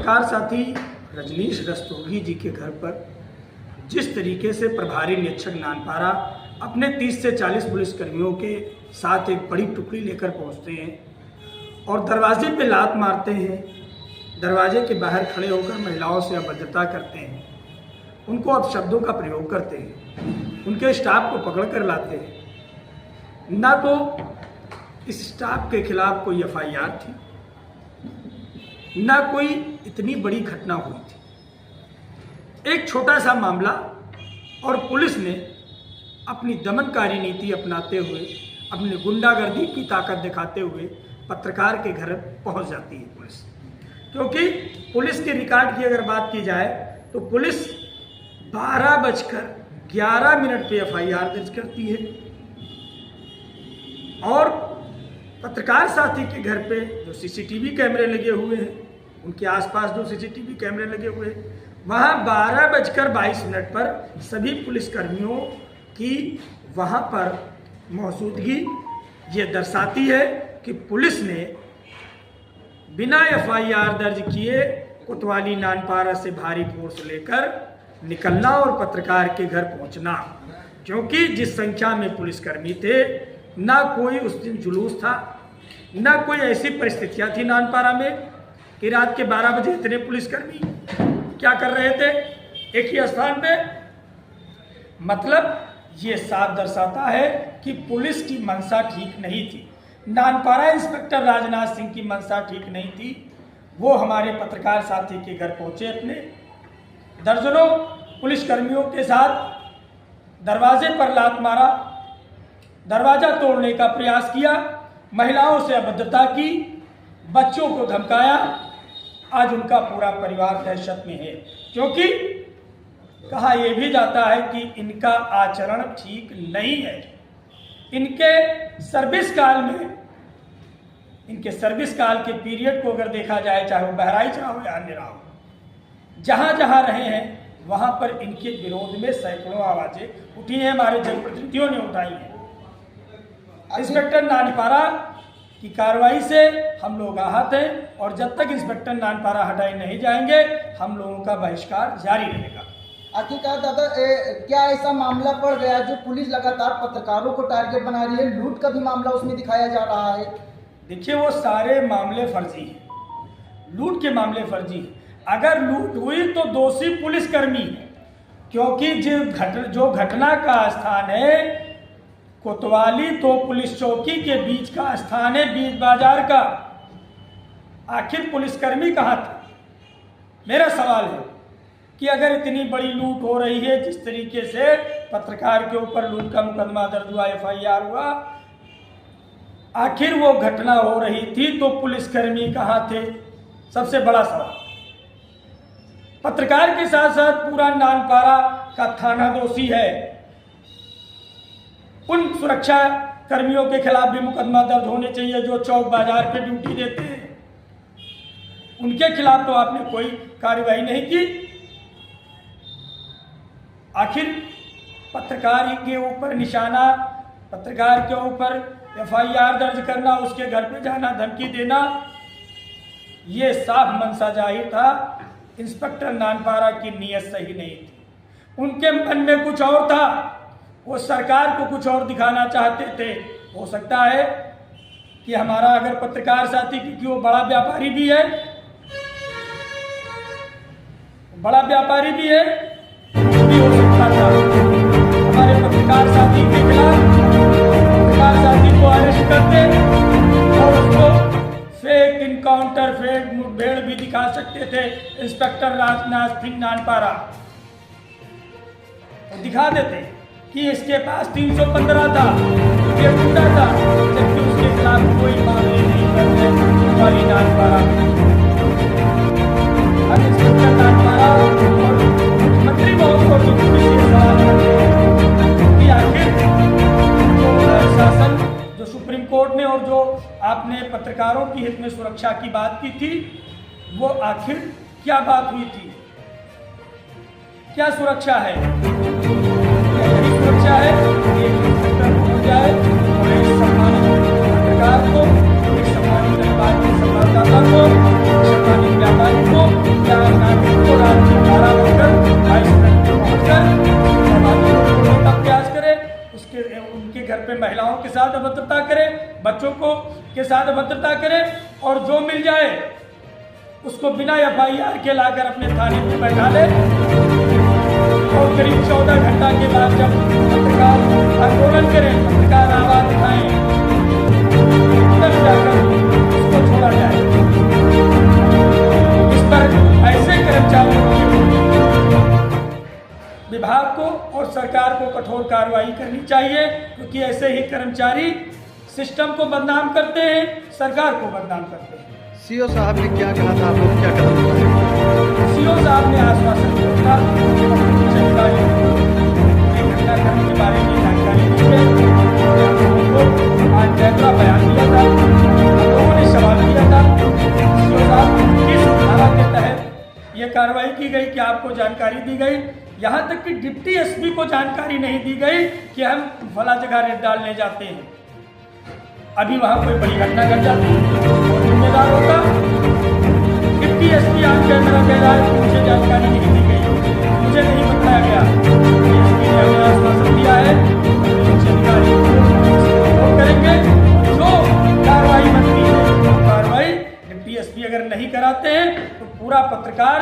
पत्रकार साथी रजनीश रस्तोगी जी के घर पर जिस तरीके से प्रभारी निरीक्षक नानपारा अपने 30 से 40 पुलिसकर्मियों के साथ एक बड़ी टुकड़ी लेकर पहुंचते हैं और दरवाजे पे लात मारते हैं, दरवाजे के बाहर खड़े होकर महिलाओं से अभद्रता करते हैं, उनको अपशब्दों का प्रयोग करते हैं, उनके स्टाफ को पकड़ कर लाते हैं। ना तो इस स्टाफ के खिलाफ कोई FIR थी, ना कोई इतनी बड़ी घटना हुई थी। एक छोटा सा मामला और पुलिस ने अपनी दमनकारी नीति अपनाते हुए, अपनी गुंडागर्दी की ताकत दिखाते हुए पत्रकार के घर पहुंच जाती है पुलिस। क्योंकि पुलिस के रिकॉर्ड की अगर बात की जाए तो पुलिस 12:11 पे FIR दर्ज करती है और पत्रकार साथी के घर पे जो CCTV कैमरे लगे हुए हैं, उनके आसपास जो CCTV कैमरे लगे हुए हैं, वहाँ 12:22 पर सभी पुलिसकर्मियों की वहाँ पर मौजूदगी ये दर्शाती है कि पुलिस ने बिना FIR दर्ज किए कोतवाली नानपारा से भारी फोर्स लेकर निकलना और पत्रकार के घर पहुंचना। क्योंकि जिस संख्या में पुलिसकर्मी थे, ना कोई उस दिन जुलूस था, ना कोई ऐसी परिस्थितियां थी नानपारा में कि रात के 12 बजे इतने पुलिसकर्मी क्या कर रहे थे एक ही स्थान पे। मतलब ये साफ दर्शाता है कि पुलिस की मंशा ठीक नहीं थी। नानपारा इंस्पेक्टर राजनाथ सिंह की मंशा ठीक नहीं थी। वो हमारे पत्रकार साथी के घर पहुंचे, अपने दर्जनों पुलिसकर्मियों के साथ दरवाजे पर लात मारा, दरवाजा तोड़ने का प्रयास किया, महिलाओं से अभद्रता की, बच्चों को धमकाया। आज उनका पूरा परिवार दहशत में है, क्योंकि कहा यह भी जाता है कि इनका आचरण ठीक नहीं है। इनके सर्विस काल के पीरियड को अगर देखा जाए, चाहे वो बहराइच रहा हो या अन्य रहा हो, जहां जहां रहे हैं वहां पर इनके विरोध में सैकड़ों आवाजें उठी हैं, हमारे जनप्रतिनिधियों ने उठाई हैं। इंस्पेक्टर नानपारा की कार्रवाई से हम लोग आहत हैं और जब तक इंस्पेक्टर नानपारा हटाए नहीं जाएंगे, हम लोगों का बहिष्कार जारी रहेगा। आखिरकार दादा, क्या ऐसा मामला पड़ गया जो पुलिस लगातार पत्रकारों को टारगेट बना रही है? लूट का भी मामला उसमें दिखाया जा रहा है। देखिए, वो सारे मामले फर्जी हैं, लूट के मामले फर्जी हैं। अगर लूट हुई तो दोषी पुलिसकर्मी है, क्योंकि जो घटना का स्थान है कोतवाली तो पुलिस चौकी के बीच का स्थान है, बीच बाजार का। आखिर पुलिसकर्मी कहाँ था? मेरा सवाल है कि अगर इतनी बड़ी लूट हो रही है, जिस तरीके से पत्रकार के ऊपर लूट का मुकदमा दर्ज हुआ, FIR हुआ, आखिर वो घटना हो रही थी तो पुलिसकर्मी कहाँ थे? सबसे बड़ा सवाल। पत्रकार के साथ साथ पूरा नानपारा का थाना दोषी है। उन सुरक्षा कर्मियों के खिलाफ भी मुकदमा दर्ज होने चाहिए जो चौक बाजार पे ड्यूटी देते हैं। उनके खिलाफ तो आपने कोई कार्रवाई नहीं की। आखिर पत्रकार के ऊपर निशाना, पत्रकार के ऊपर FIR दर्ज करना, उसके घर पे जाना, धमकी देना, ये साफ मंशा जाहिर था। इंस्पेक्टर नानपारा की नीयत सही नहीं थी, उनके मन में कुछ और था, वो सरकार को कुछ और दिखाना चाहते थे। हो सकता है कि हमारा अगर पत्रकार साथी, क्योंकि वो बड़ा व्यापारी भी है, भी हो सकता था हमारे पत्रकार साथी के खिलाफ पत्रकार साथी को अरेस्ट करते और उसको फेक इनकाउंटर, फेक मुठभेड़ भी दिखा सकते थे। इंस्पेक्टर राजनाथ सिंह नानपारा तो दिखा देते कि इसके पास 315 था, ये गुंडा था, जबकि उसके खिलाफ कोई मामले नहीं करते कोतवाली नानपारा। अब इंस्पेक्टर नानपारा और मुख्यमंत्री महोदय को सवाल करते हैं कि आखिर जो शासन, जो सुप्रीम कोर्ट ने और जो आपने पत्रकारों की हित में सुरक्षा की बात की थी, वो आखिर क्या बात हुई थी? क्या सुरक्षा है? सुरक्षा है कि एक इंस्पेक्टर हो जाए और एक सम्मानित पत्रकार को, एक सम्मानित संवाददाता को, एक सम्मानित व्यापारी को उनके घर पे महिलाओं के साथ अभद्रता करे, बच्चों को के साथ अभद्रता करे, और जो मिल जाए उसको बिना FIR के लाकर अपने थाने में बैठा ले। और करीब 14 घंटा के बाद जब पत्रकार आंदोलन करें, पत्रकार आवाज उठाएं, तब जाकर उसको छोड़ा जाए। इस पर ऐसे कर्मचारियों के विभाग को और सरकार को कठोर कार्रवाई करनी चाहिए, क्योंकि ऐसे ही कर्मचारी सिस्टम को बदनाम करते हैं, सरकार को बदनाम करते हैं। सीओ साहब ने क्या कहा था, आप लोग क्या कदम उठाए? सीओ साहब ने आश्वासन दिया था, घटनाक्रम के बारे में जानकारी दी है। आज जयपुरा बयान दिया था, लोगों ने सवाल किया था सीओ साहब किस धारा के तहत ये कार्रवाई की गई, क्या आपको जानकारी दी गई? यहाँ तक कि डिप्टी SP को जानकारी नहीं दी गई कि हम फला जगह रेड डालने जाते हैं। अभी वहाँ कोई बड़ी घटना घट जाती है, जिम्मेदार होता। डिप्टी SP आज कैमरा कह रहा है कि मुझे जानकारी नहीं दी गई, मुझे नहीं बताया गया। SP ने हमें आश्वासन दिया है उच्च अधिकारी वो करेंगे, जो कार्रवाई बनती है वो कार्रवाई डिप्टी SP अगर नहीं कराते हैं तो पूरा पत्रकार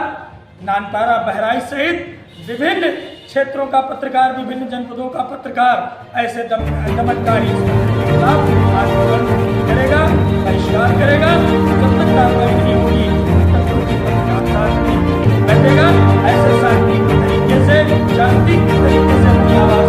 नानपारा बहराइच सहित विभिन्न क्षेत्रों का पत्रकार, विभिन्न जनपदों का पत्रकार ऐसे दमनकारी के खिलाफ आंदोलन करेगा, बहिष्कार करेगा। जब तक कार्रवाई नहीं होगी तब तक पत्रकार साथ नहीं बैठेगा। ऐसे शांति तरीके से अपनी आवाज